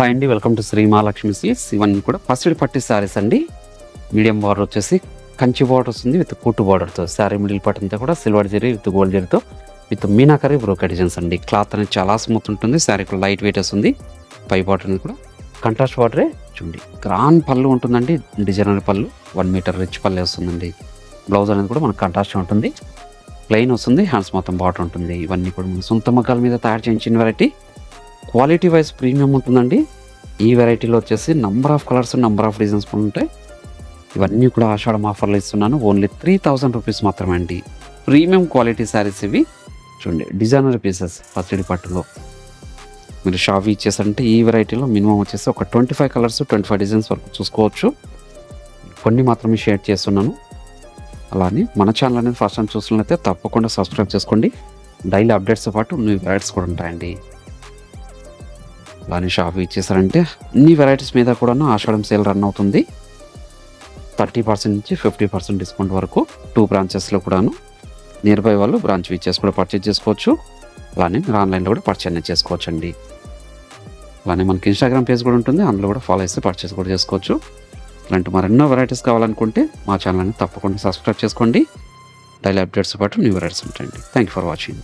Hi అండి, welcome to Sri Mahalakshmi silks. ఇవన్నీ కూడా పసిడి పట్టి శారీస్ అండి. మీడియం బార్డర్ వచ్చేసి కంచి బార్డర్ వస్తుంది విత్ కుట్టు బార్డర్తో. శారీ మిడిల్ పార్ట్ అంతా కూడా సిల్వర్ జరీ విత్ గోల్డ్ జరీతో విత్ మీనాకరీ బ్రోకెట్ డిజైన్స్ అండి. క్లాత్ అనేది చాలా స్మూత్ ఉంటుంది. శారీ కూడా లైట్ వెయిట్ వస్తుంది. పై బార్డర్ అనేది కూడా కంట్రాస్ట్ బార్డరే చూడండి. గ్రాండ్ పళ్ళు ఉంటుందండి, డిజైనర్ పళ్ళు 1 మీటర్ రిచ్ పళ్ళు వస్తుందండి. బ్లౌజ్ అనేది కూడా మనకు కంట్రాస్ట్ ఉంటుంది. ప్లెయిన్ వస్తుంది, హ్యాండ్స్ మొత్తం బార్డర్ ఉంటుంది. ఇవన్నీ కూడా మన సొంత మగ్గాల మీద తయారు చేయించిన వెరైటీ. క్వాలిటీ వైజ్ ప్రీమియం ఉంటుందండి. ఈ వెరైటీలో వచ్చేసి number of colours, number of designs కూడా ఉంటాయి. ఇవన్నీ కూడా ఆషాఢం ఆఫర్లో ఇస్తున్నాను. ఓన్లీ 3000 రూపీస్ మాత్రమే అండి. ప్రీమియం క్వాలిటీ శారీస్ ఇవి చూడండి. డిజైనర్ పీసెస్ పసిడి పట్టులో మీరు షాప్ ఇచ్చేసంటే ఈ వెరైటీలో మినిమం వచ్చేసి ఒక 25 కలర్స్, 25 డిజైన్స్ వరకు చూసుకోవచ్చు. కొన్ని మాత్రమే షేర్ చేస్తున్నాను. అలానే మన ఛానల్ అనేది ఫస్ట్ టైం చూసినట్లయితే తప్పకుండా సబ్స్క్రైబ్ చేసుకోండి. డైలీ అప్డేట్స్తో పాటు న్యూ వెరైటీస్ కూడా ఉంటాయండి. అలానే షాప్ ఇచ్చేసారంటే అన్ని వెరైటీస్ మీద కూడాను ఆషాఢం సేల్ రన్ అవుతుంది. 30% నుంచి 50% డిస్కౌంట్ వరకు 2 బ్రాంచెస్లో కూడాను. నియర్ బై వాళ్ళు బ్రాంచ్ ఇచ్చేసి కూడా పర్చేజ్ చేసుకోవచ్చు. అలానే మీరు ఆన్లైన్లో కూడా పర్చేజ్ చేసుకోవచ్చు అండి. అలానే మనకి ఇన్స్టాగ్రామ్ పేజ్ కూడా ఉంటుంది, అందులో కూడా ఫాలో చేస్తే పర్చేస్ కూడా చేసుకోవచ్చు. ఇలాంటి మరెన్నో వెరైటీస్ కావాలనుకుంటే మా ఛానల్ని తప్పకుండా సబ్స్క్రైబ్ చేసుకోండి. డైలీ అప్డేట్స్తో పాటు న్యూ వెరైటీస్ ఉంటాయండి. Thank you for watching.